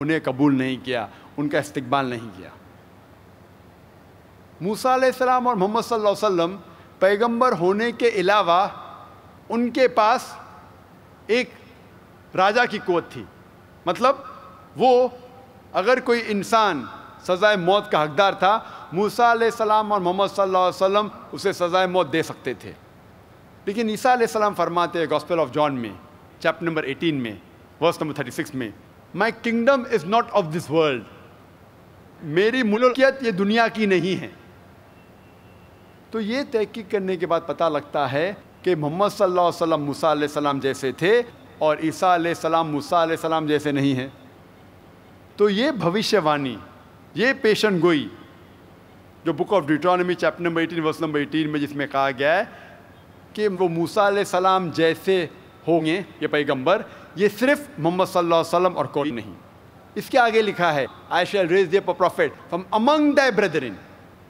انہیں قبول نہیں کیا، ان کا استقبال نہیں کیا۔ موسیٰ علیہ السلام اور محمد صلی اللہ علیہ وسلم پیغمبر ہونے کے علاوہ ان کے پاس ایک راجا کی قوت تھی۔ مطلب وہ اگر کوئی انسان سزائے موت کا حقدار تھا، موسیٰ علیہ السلام اور محمد صلی اللہ علیہ وسلم اسے سزائے موت دے سکتے تھے۔ لیکن عیسیٰ علیہ السلام فرماتے ہیں گاسپل آف جان میں چیپٹر نمبر 18 میں ورس نمبر 36 میں، my kingdom is not of this world, میری ملکیت یہ دنیا کی نہیں ہے۔ تو یہ تحقیق کرنے کے بعد پتہ لگتا ہے کہ محمد صلی اللہ علیہ وسلم موسیٰ علیہ السلام جیسے تھے اور عیسیٰ علیہ السلام موسیٰ علیہ السلام جیسے نہیں ہیں۔ تو یہ بھوشیہ وانی، یہ پیشن گوئی جو book of Deuteronomy chapter number 18 verse number 18 میں جس میں کہا گیا ہے کہ وہ موسیٰ علیہ السلام جیسے ہوں گے یہ پیغمبر، یہ صرف محمد صلی اللہ علیہ وسلم اور کوئی نہیں۔ اس کے آگے لکھا ہے I shall raise thee up a prophet from among thy brethren،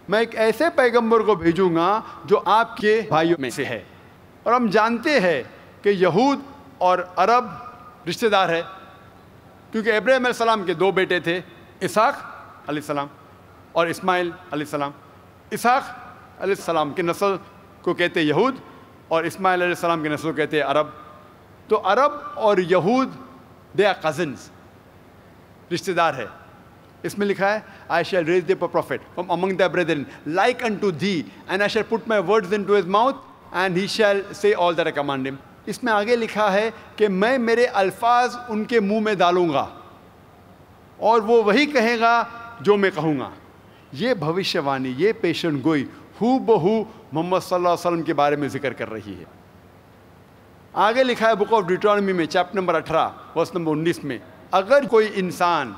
میں ایک ایسے پیغمبر کو بھیجوں گا جو آپ کے بھائیوں میں سے ہے۔ اور ہم جانتے ہیں کہ یہود اور عرب رشتہ دار ہے، کیونکہ ابراہیم علیہ السلام کے دو بیٹے تھے، اسحاق علیہ السلام اور اسماعیل علیہ السلام۔ اسحاق علیہ السلام کی نسل کو کہتے یہود اور اسماعیل علیہ السلام کی نسل کو کہتے عرب۔ تو عرب اور یہود دے آر کزنس، رشتہ دار ہے۔ اس میں لکھا ہے I shall raise thee up a prophet from among thy brethren like unto thee and I shall put my words into his mouth and he shall say all that I command him۔ اس میں آگے لکھا ہے کہ میں میرے الفاظ ان کے منہ میں ڈالوں گا اور وہ وہی کہے گا جو میں کہوں گا۔ یہ بھوشیہ وانی، یہ پیشن گوئی ہو بہو محمد صلی اللہ علیہ وسلم کے بارے میں ذکر کر رہی ہے۔ آگے لکھا ہے بک آف ڈیوٹرانومی میں چیپٹر نمبر 18 ورس نمبر 19 میں، اگر کوئی انسان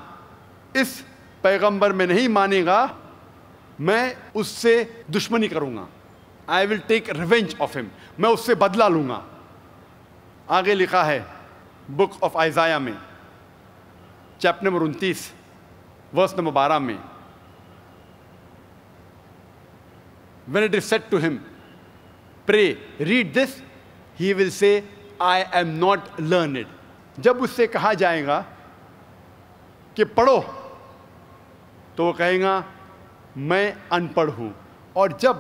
اس پیغمبر میں نہیں مانے گا میں اس سے دشمنی کروں گا، I will take revenge of him، میں اس سے بدلہ لوں گا۔ آگے لکھا ہے بک آف آئزایا میں چیپٹر نمبر 29 ورس نمبر 12 میں، when it is said to him pray read this he will say I am not learned۔ جب اس سے کہا جائے گا کہ پڑھو تو وہ کہے گا میں ان پڑھ ہوں۔ اور جب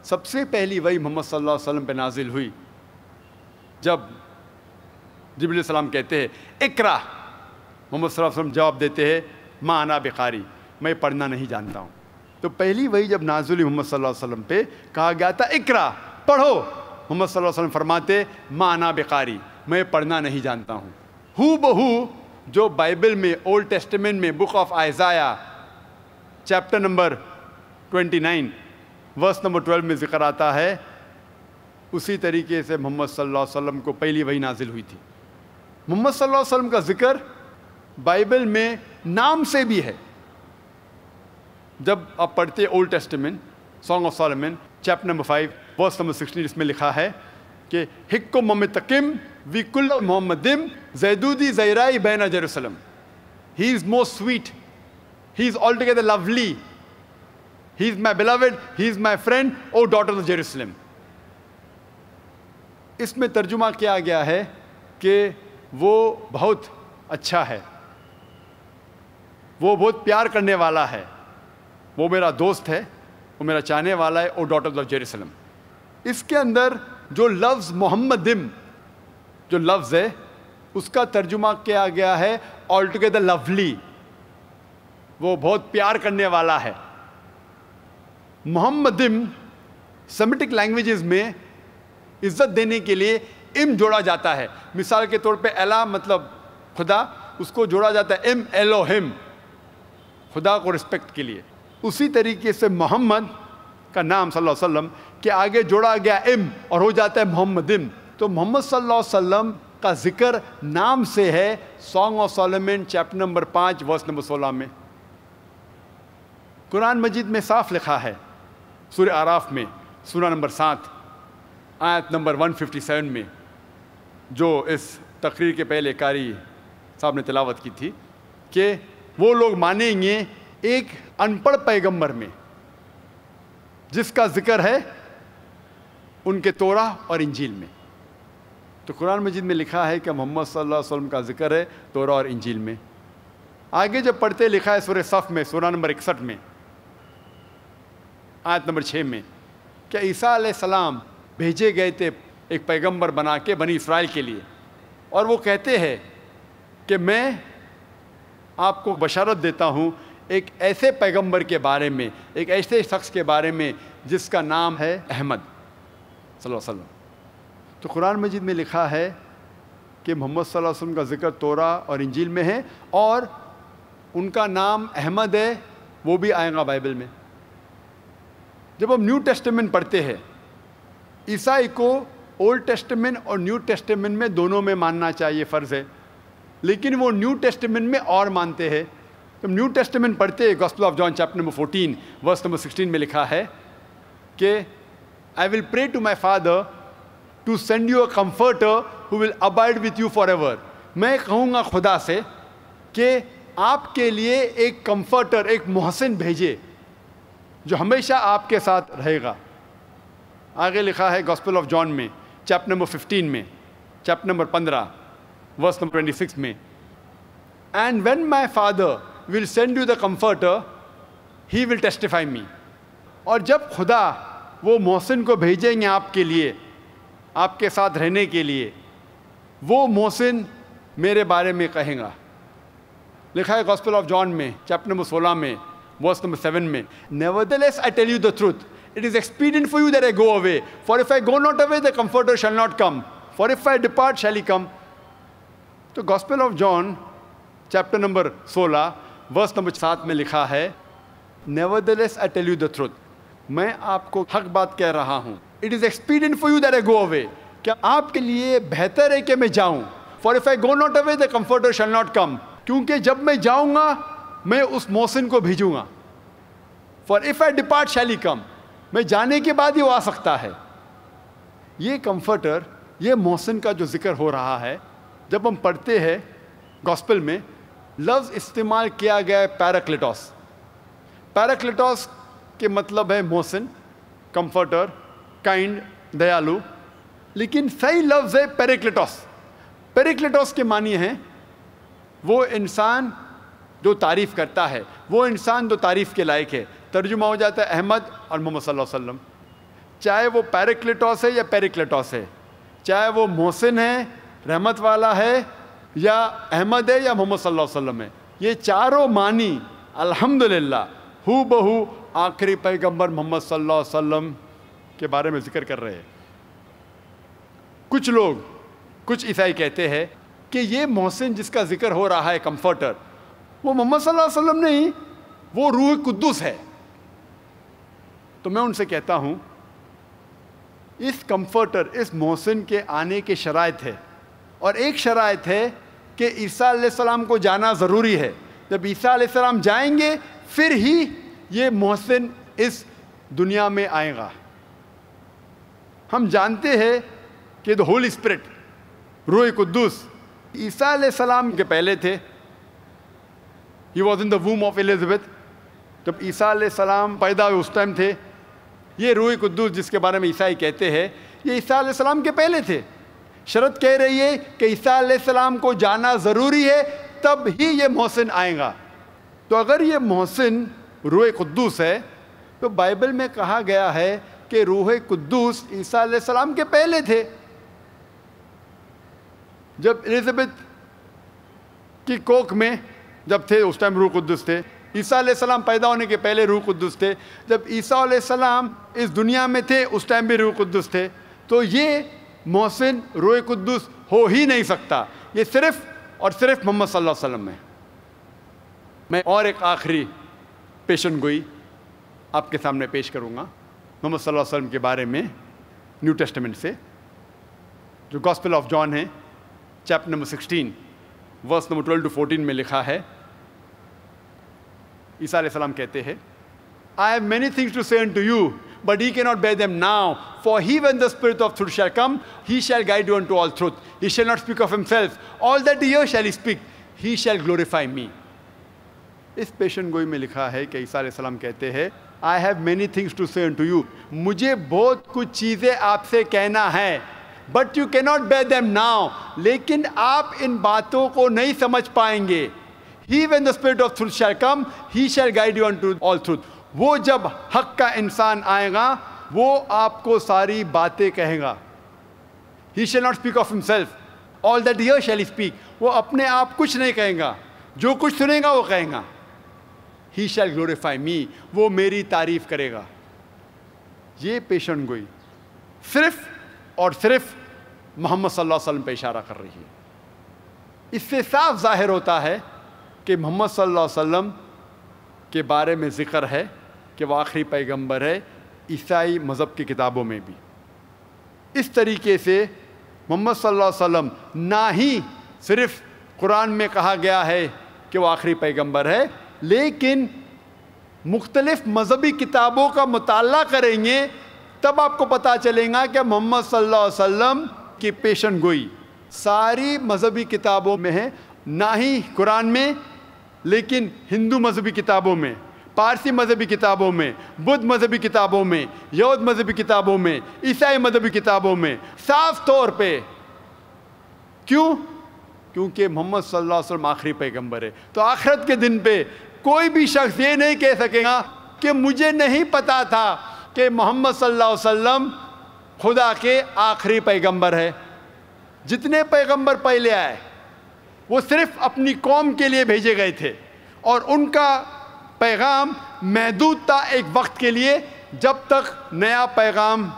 سب سے پہلی وحی محمد صلی اللہ علیہ وسلم پہ نازل ہوئی، جب جبریل علیہ السلام کہتے ہیں اقرا، محمد صلی اللہ علیہ وسلم جواب دیتے ہیں ما انا بقاری، میں پڑھنا نہیں جانتا ہوں۔ تو پہلی وحی جب نازل ہوئی محمد صلی اللہ علیہ وسلم پہ کہا گیا تھا اقرا، پڑھو، محمد صلی اللہ علیہ وسلم فرماتے ما انا بقاری، میں پڑھنا نہیں جانتا ہوں۔ ہو بہو جو بائبل میں اولڈ ٹیسٹمنٹ میں book of Isaiah chapter number 29 verse number 12 میں ذکر آتا ہے، اسی طریقے سے محمد صلی اللہ علیہ وسلم کو پہلی وحی نازل ہوئی تھی۔ محمد صلی اللہ علیہ وسلم کا ذکر بائبل میں نام سے بھی ہے۔ جب آپ پڑھتے old testament song of Solomon chapter number 5 verse number 16، اس میں لکھا ہے کہ حکم ممتقم وی کل محمدم زیدودی زیرائی بین Jerusalem, he is most sweet, he is all together lovely, he is my beloved, he is my friend O daughter of Jerusalem. اس میں ترجمہ کیا گیا ہے کہ وہ بہت اچھا ہے، وہ بہت پیار کرنے والا ہے، وہ میرا دوست ہے، وہ میرا چاہنے والا ہے او ڈاٹر آف جیروسلم۔ اس کے اندر جو لفظ محمدم جو لفظ ہے اس کا ترجمہ کیا گیا ہے آل ٹوگیدر لولی، وہ بہت پیار کرنے والا ہے۔ محمدم سیمیٹک لینگویجز میں عزت دینے کے لیے ام جوڑا جاتا ہے۔ مثال کے طور پہ الہ مطلب خدا، اس کو جوڑا جاتا ہے ام الوہم، خدا کو رسپیکٹ کے لیے۔ اسی طریقے سے محمد کا نام صلی اللہ علیہ وسلم کے آگے جوڑا گیا ام اور ہو جاتا ہے محمدم۔ تو محمد صلی اللہ علیہ وسلم کا ذکر نام سے ہے song of Solomon chapter number 5 verse number 16 میں۔ قرآن مجید میں صاف لکھا ہے سورہ اعراف میں سورہ نمبر 7 آیت نمبر 157 میں، جو اس تقریر کے پہلے قاری صاحب نے تلاوت کی تھی، کہ وہ لوگ مانیں گے ایک ان پڑھ پیغمبر میں جس کا ذکر ہے ان کے توراہ اور انجیل میں۔ تو قرآن مجید میں لکھا ہے کہ محمد صلی اللہ علیہ وسلم کا ذکر ہے توراہ اور انجیل میں۔ آگے جب پڑھتے لکھا ہے سورہ صف میں سورہ نمبر 61 میں آیت نمبر 6 میں کہ عیسیٰ علیہ السلام بھیجے گئے تھے ایک پیغمبر بنا کے بنی اسرائیل کے لیے، اور وہ کہتے ہیں کہ میں آپ کو بشارت دیتا ہوں ایک ایسے پیغمبر کے بارے میں، ایک ایسے شخص کے بارے میں جس کا نام ہے احمد صلی اللہ علیہ وسلم۔ تو قرآن مجید میں لکھا ہے کہ محمد صلی اللہ علیہ وسلم کا ذکر توراہ اور انجیل میں ہے، اور ان کا نام احمد ہے، وہ بھی آئے گا بائبل میں۔ جب ہم نیو ٹیسٹمنٹ پڑھتے ہیں، عیسائی کو اولڈ ٹیسٹمنٹ اور نیو ٹیسٹمنٹ میں دونوں میں ماننا چاہیے، فرض ہے، لیکن وہ نیو ٹیسٹمنٹ میں اور مانتے ہیں۔ جب نیو ٹیسٹمنٹ پڑھتے ہیں، gospel of John chapter number 14 verse number 16 میں لکھا ہے کہ I will pray to my Father to send you a comforter who will abide with you forever۔ میں کہوں گا خدا سے کہ آپ کے لیے ایک کمفرٹر، ایک محسن بھیجے جو ہمیشہ آپ کے ساتھ رہے گا۔ آگے لکھا ہے گاسپل آف جان میں چیپٹر نمبر 15 میں، چیپٹر نمبر 15 ورس نمبر 26 میں، and when my father will send you the comforter he will testify me. اور جب خدا وہ محسن کو بھیجیں گے آپ کے لیے، آپ کے ساتھ رہنے کے لیے، وہ محسن میرے بارے میں کہیں گا۔ لکھا ہے گاسپل آف جان میں چیپٹر نمبر 16 میں ورس نمبر 7 میں، nevertheless I tell you the truth, it is expedient for you that I go away, for if I go not away the comforter shall not come, for if I depart shall he come۔ تو gospel of John chapter number 16 verse number 7 میں لکھا ہے nevertheless I tell you the truth, میں آپ کو حق بات کہہ رہا ہوں، it is expedient for you that I go away، کہ آپ کے لیے بہتر ہے کہ میں جاؤں، for if I go not away the comforter shall not come، کیونکہ جب میں جاؤں گا میں اس محسن کو بھیجوں گا، for if I depart shall he come، میں جانے کے بعد ہی وہ آ سکتا ہے۔ یہ کمفرٹر، یہ محسن کا جو ذکر ہو رہا ہے، جب ہم پڑھتے ہیں گاسپل میں لفظ استعمال کیا گیا ہے پیراکلیٹوس۔ پیراکلیٹوس کے مطلب ہے محسن، کمفرٹر، کائنڈ، دیالو، لیکن صحیح لفظ ہے پیریکلیٹوس۔ پیریکلیٹوس کے معنی ہیں وہ انسان جو تعریف کرتا ہے، وہ انسان جو تعریف کے لائق ہے۔ ترجمہ ہو جاتا ہے احمد اور محمد صلی اللہ علیہ وسلم، چاہے وہ پیریکلیٹوس ہے یا پیریکلیٹوس ہے، چاہے وہ محسن ہے، رحمت والا ہے، یا احمد ہے یا محمد صلی اللہ علیہ وسلم ہے، یہ چاروں معنی الحمدللہ ہو بہو آخری پیغمبر محمد صلی اللہ علیہ وسلم کے بارے میں ذکر کر رہے ہیں۔ کچھ لوگ، کچھ عیسائی کہتے ہیں کہ یہ محسن جس کا ذکر ہو رہا ہے کمفرٹر، وہ محمد صلی اللہ علیہ وسلم نہیں، وہ روح قدس ہے۔ تو میں ان سے کہتا ہوں اس کمفرٹر، اس محسن کے آنے کے شرائط ہے، اور ایک شرائط ہے کہ عیسیٰ علیہ السلام کو جانا ضروری ہے۔ جب عیسیٰ علیہ السلام جائیں گے پھر ہی یہ محسن اس دنیا میں آئے گا۔ ہم جانتے ہیں کہ the Holy Spirit، روح قدس، عیسیٰ علیہ السلام کے پہلے تھے۔ He was in the womb of Elizabeth، جب عیسیٰ علیہ السلام پیدا ہوئے اس ٹائم تھے۔ یہ روح قدس جس کے بارے میں عیسائی کہتے ہیں، یہ عیسیٰ علیہ السلام کے پہلے تھے۔ شرط کہہ رہی ہے کہ عیسیٰ علیہ السلام کو جانا ضروری ہے، تب ہی یہ محسن آئے گا۔ تو اگر یہ محسن روح قدس ہے تو بائبل میں کہا گیا ہے کہ روح قدس عیسیٰ علیہ السلام کے پہلے تھے۔ جب الزبتھ کی کوکھ میں جب تھے اس ٹائم روح قدس تھے، عیسیٰ علیہ السلام پیدا ہونے کے پہلے روح قدس تھے، جب عیسیٰ علیہ السلام اس دنیا میں تھے اس ٹائم بھی روح قدس تھے۔ تو یہ محسن روح قدس ہو ہی نہیں سکتا، یہ صرف اور صرف محمد صلی اللہ علیہ وسلم ہے۔ میں اور ایک آخری پیشن گوئی آپ کے سامنے پیش کروں گا محمد صلی اللہ علیہ وسلم کے بارے میں نیو ٹیسٹمنٹ سے، جو گاسپل آف جان ہے chapter number 16 verse number 12 to 14 میں لکھا ہے۔ عیسیٰ علیہ السلام کہتے ہیں I have many things to say unto you, but ye cannot bear them now. For he, when the Spirit of truth shall come, he shall guide you unto all truth. He shall not speak of himself. All that he hears shall he speak. He shall glorify me. اس پیشن گوئی میں لکھا ہے کہ عیسیٰ علیہ السلام کہتے ہیں I have many things to say unto you. مجھے بہت کچھ چیزیں آپ سے کہنا ہے. But you cannot bear them now. لیکن آپ ان باتوں کو نہیں سمجھ پائیں گے. He, when the Spirit of truth shall come, he shall guide you unto all truth. وہ جب حق کا انسان آئے گا وہ آپ کو ساری باتیں کہے گا. He shall not speak of himself. All that he shall speak. وہ اپنے آپ کچھ نہیں کہیں گا, جو کچھ سنے گا وہ کہیں گا. He shall glorify me. وہ میری تعریف کرے گا. یہ پیشن گوئی صرف اور صرف محمد صلی اللہ علیہ وسلم پہ اشارہ کر رہی ہے. اس سے صاف ظاہر ہوتا ہے کہ محمد صلی اللہ علیہ وسلم کے بارے میں ذکر ہے کہ وہ آخری پیغمبر ہے, عیسائی مذہب کی کتابوں میں بھی. اس طریقے سے محمد صلی اللہ علیہ وسلم نہ ہی صرف قرآن میں کہا گیا ہے کہ وہ آخری پیغمبر ہے, لیکن مختلف مذہبی کتابوں کا مطالعہ کریں گے تب آپ کو پتہ چلے گا کہ محمد صلی اللہ علیہ وسلم کی پیشن گوئی ساری مذہبی کتابوں میں ہے, نہ ہی قرآن میں لیکن ہندو مذہبی کتابوں میں, پارسی مذہبی کتابوں میں, بدھ مذہبی کتابوں میں, یہود مذہبی کتابوں میں, عیسائی مذہبی کتابوں میں صاف طور پہ. کیوں؟ کیونکہ محمد صلی اللہ علیہ وسلم آخری پیغمبر ہے. تو آخرت کے دن پہ کوئی بھی شخص یہ نہیں کہہ سکے گا کہ مجھے نہیں پتا تھا کہ محمد صلی اللہ علیہ وسلم خدا کے آخری پیغمبر ہے. جتنے پیغمبر پہلے آئے وہ صرف اپنی قوم کے لیے بھیجے گئے تھے اور ان کا پیغام محدود تھا ایک وقت کے لیے, جب تک نیا پیغام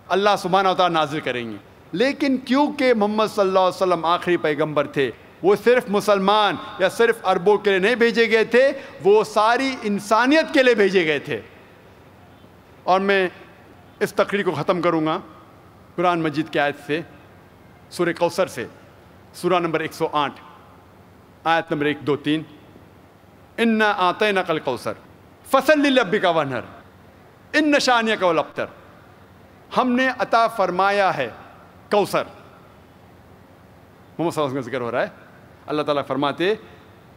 اللہ سبحانہ و تعالیٰ نازل کریں گے. لیکن کیونکہ محمد صلی اللہ علیہ وسلم آخری پیغمبر تھے, وہ صرف مسلمان یا صرف عربوں کے لیے نہیں بھیجے گئے تھے, وہ ساری انسانیت کے لیے بھیجے گئے تھے. اور میں اس تقریر کو ختم کروں گا قرآن مجید کی آیت سے, سورہ کوثر سے, سورہ نمبر 108 آیت نمبر 1 2 3. انا اعطیناک الکوثر فصل لربک وانحر ان شانئک هو الابتر. ہم نے عطا فرمایا ہے کوثر. محمد صلی اللہ علیہ وسلم کا ذکر ہو رہا ہے. اللہ تعالیٰ فرماتے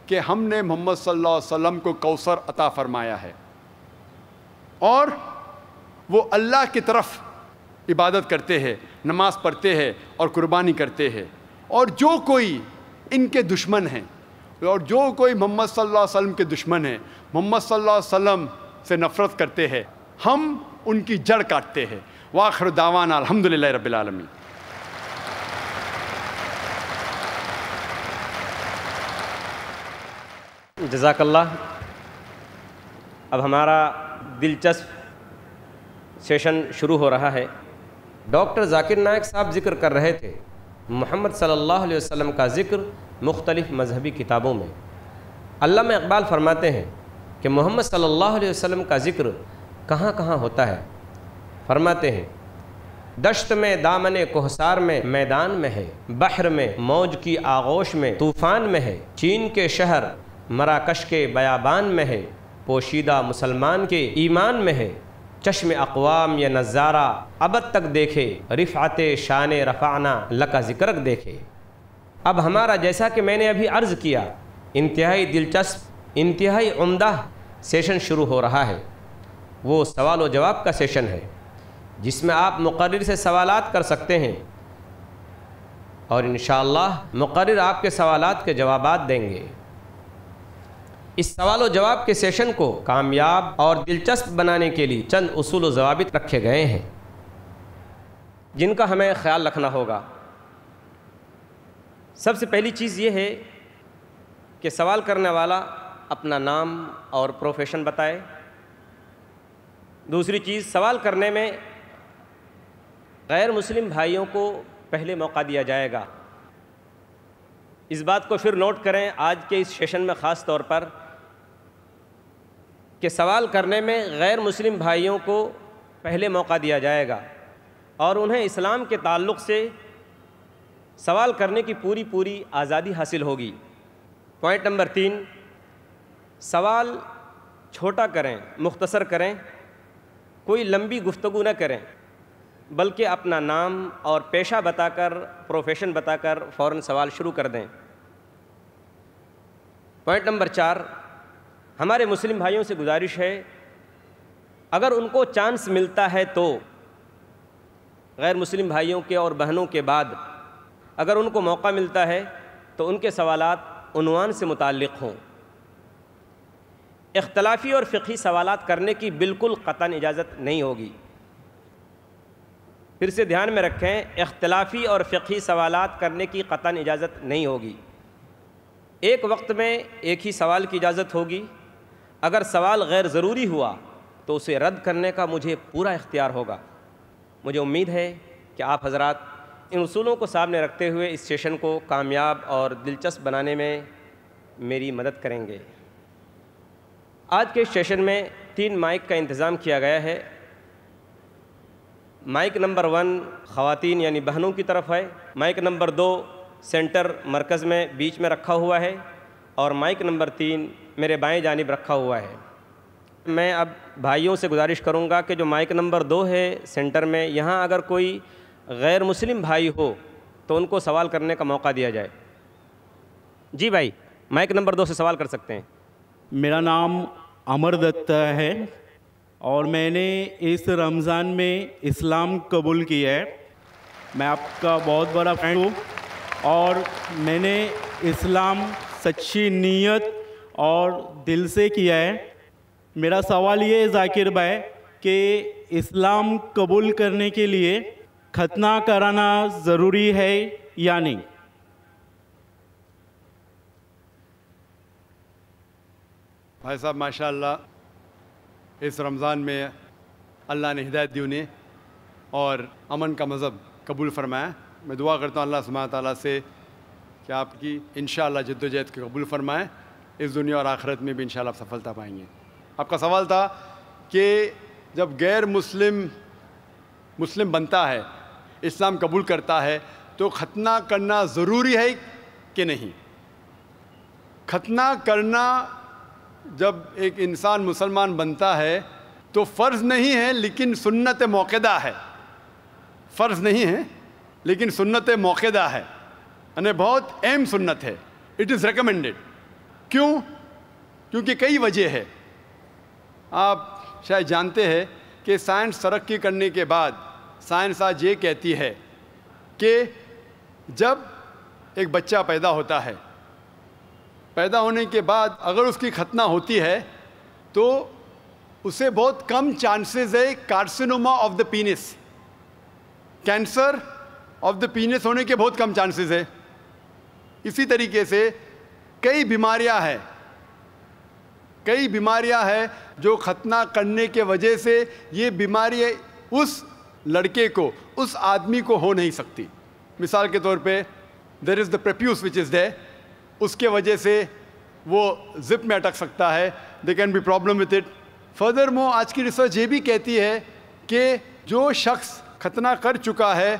کہ ہم نے محمد صلی اللہ علیہ وسلم کو کوثر عطا فرمایا ہے, اور وہ اللہ کی طرف عبادت کرتے ہیں, نماز پڑھتے ہیں اور قربانی کرتے ہیں. اور جو کوئی ان کے دشمن ہیں اور جو کوئی محمد صلی اللہ علیہ وسلم کے دشمن ہیں, محمد صلی اللہ علیہ وسلم سے نفرت کرتے ہیں, ہم ان کی جڑ کاٹتے ہیں. وآخر دعوانا الحمدللہ رب العالمین. جزاک اللہ. اب ہمارا دلچسپ سیشن شروع ہو رہا ہے. ڈاکٹر ذاکر نائک صاحب ذکر کر رہے تھے محمد صلی اللہ علیہ وسلم کا ذکر مختلف مذہبی کتابوں میں. علامہ اقبال فرماتے ہیں کہ محمد صلی اللہ علیہ وسلم کا ذکر کہاں کہاں ہوتا ہے. فرماتے ہیں دشت میں دامن کوہسار میں میدان میں ہے, بحر میں موج کی آغوش میں طوفان میں ہے, چین کے شہر مراکش کے بیابان میں ہے, پوشیدہ مسلمان کے ایمان میں ہے, چشم اقوام یہ نظارہ ابد تک دیکھے, رفعت شان رفعنا لکا ذکرک دیکھے. اب ہمارا جیسا کہ میں نے ابھی عرض کیا انتہائی دلچسپ, انتہائی عمدہ سیشن شروع ہو رہا ہے. وہ سوال و جواب کا سیشن ہے جس میں آپ مقرر سے سوالات کر سکتے ہیں اور انشاءاللہ مقرر آپ کے سوالات کے جوابات دیں گے. اس سوال و جواب کے سیشن کو کامیاب اور دلچسپ بنانے کے لیے چند اصول و ضوابط رکھے گئے ہیں جن کا ہمیں خیال رکھنا ہوگا. سب سے پہلی چیز یہ ہے کہ سوال کرنے والا اپنا نام اور پروفیشن بتائے. دوسری چیز, سوال کرنے میں غیر مسلم بھائیوں کو پہلے موقع دیا جائے گا. اس بات کو پھر نوٹ کریں آج کے اس سیشن میں خاص طور پر کہ سوال کرنے میں غیر مسلم بھائیوں کو پہلے موقع دیا جائے گا اور انہیں اسلام کے تعلق سے سوال کرنے کی پوری آزادی حاصل ہوگی. پوائنٹ نمبر 3, سوال چھوٹا کریں, مختصر کریں, کوئی لمبی گفتگو نہ کریں بلکہ اپنا نام اور پیشہ بتا کر, پروفیشن بتا کر فوراً سوال شروع کر دیں. پوائنٹ نمبر 4, ہمارے مسلم بھائیوں سے گزارش ہے اگر ان کو چانس ملتا ہے تو غیر مسلم بھائیوں کے اور بہنوں کے بعد اگر ان کو موقع ملتا ہے تو ان کے سوالات عنوان سے متعلق ہوں۔ اختلافی اور فقہی سوالات کرنے کی بالکل قطعاً اجازت نہیں ہوگی۔ پھر سے دھیان میں رکھیں، اختلافی اور فقہی سوالات کرنے کی قطعاً اجازت نہیں ہوگی۔ ایک وقت میں ایک ہی سوال کی اجازت ہوگی۔ اگر سوال غیر ضروری ہوا تو اسے رد کرنے کا مجھے پورا اختیار ہوگا۔ مجھے امید ہے کہ آپ حضرات ان اصولوں کو سامنے رکھتے ہوئے اس سیشن کو کامیاب اور دلچسپ بنانے میں میری مدد کریں گے۔ آج کے سیشن میں 3 مائک کا انتظام کیا گیا ہے۔ مائک نمبر 1 خواتین یعنی بہنوں کی طرف ہے، مائک نمبر 2 سینٹر مرکز میں بیچ میں رکھا ہوا ہے، اور مائک نمبر 3 میرے بائیں جانب رکھا ہوا ہے۔ میں اب بھائیوں سے گزارش کروں گا کہ جو مائک نمبر 2 ہے سینٹر میں، یہاں اگر کوئی غیر مسلم بھائی ہو تو ان کو سوال کرنے کا موقع دیا جائے۔ جی بھائی، مائک نمبر 2 سے سوال کر سکتے ہیں۔ میرا نام امر دتا ہے اور میں نے اس رمضان میں اسلام قبول کیا ہے۔ میں آپ کا بہت بڑا فین ہوں اور میں نے اسلام سچی نیت اور دل سے کیا ہے۔ میرا سوال یہ ہے ذاکر بھائی کہ اسلام قبول کرنے کے لیے ختنہ کرانا ضروری ہے یا نہیں؟ بھائی صاحب ماشاءاللہ، اس رمضان میں اللہ نے ہدایت دی انہیں اور امن کا مذہب قبول فرمایا۔ میں دعا کرتا ہوں اللہ سبحانہ تعالیٰ سے کہ آپ کی انشاءاللہ جد و جہد کو قبول فرمائیں، اس دنیا اور آخرت میں بھی انشاءاللہ آپ سفلتا پائیں گے۔ آپ کا سوال تھا کہ جب غیر مسلم بنتا ہے، اسلام قبول کرتا ہے، تو ختنہ کرنا ضروری ہے کہ نہیں؟ ختنہ کرنا جب ایک انسان مسلمان بنتا ہے تو فرض نہیں ہے لیکن سنت موقدہ ہے۔ فرض نہیں ہے لیکن سنت موقدہ ہے، یعنی بہت اہم سنت ہے۔ It is recommended. کیوں؟ کیونکہ کئی وجہ ہے۔ آپ شاید جانتے ہیں کہ سائنس ترقی کرنے کے بعد سائنس آج یہ کہتی ہے کہ جب ایک بچہ پیدا ہوتا ہے، پیدا ہونے کے بعد اگر اس کی ختنہ ہوتی ہے تو اسے بہت کم چانسز ہے carcinoma of the penis, cancer of the penis ہونے کے بہت کم چانسز ہے۔ اسی طریقے سے کئی بیماریاں ہیں جو ختنہ کرنے کے وجہ سے یہ بیماری اس لڑکے کو، اس آدمی کو ہو نہیں سکتی۔ مثال کے طور پہ دیر از دا پریپیوس وچ از دیر، اس کے وجہ سے وہ زپ میں اٹک سکتا ہے، they can be problem with it. Furthermore آج کی ریسرچ یہ بھی کہتی ہے کہ جو شخص ختنہ کر چکا ہے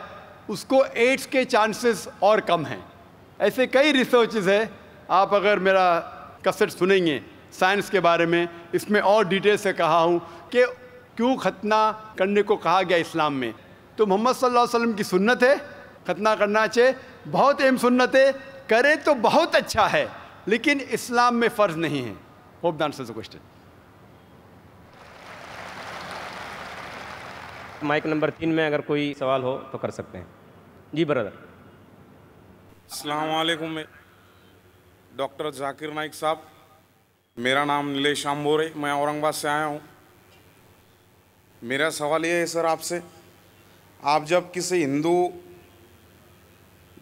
اس کو ایڈس کے چانسز اور کم ہیں۔ ایسے کئی ریسرچز ہے، آپ اگر میرا کسٹ سنیں گے سائنس کے بارے میں، اس میں اور ڈیٹیل سے کہا ہوں کہ کیوں ختنہ کرنے کو کہا گیا اسلام میں۔ تو محمد صلی اللہ علیہ وسلم کی سنت ہے، ختنہ کرنا چاہیے، بہت اہم سنت ہے، کرے تو بہت اچھا ہے لیکن اسلام میں فرض نہیں ہے۔ Hope the answers the question. Mic number 3 میں اگر کوئی سوال ہو تو کر سکتے ہیں۔ جی برادر۔ السلام علیکم، ڈاکٹر ذاکر نائک صاحب، میرا نام نیلیش امبور ہے، میں اورنگ آباد سے آیا ہوں۔ میرا سوال یہ ہے سر آپ سے، آپ جب کسی ہندو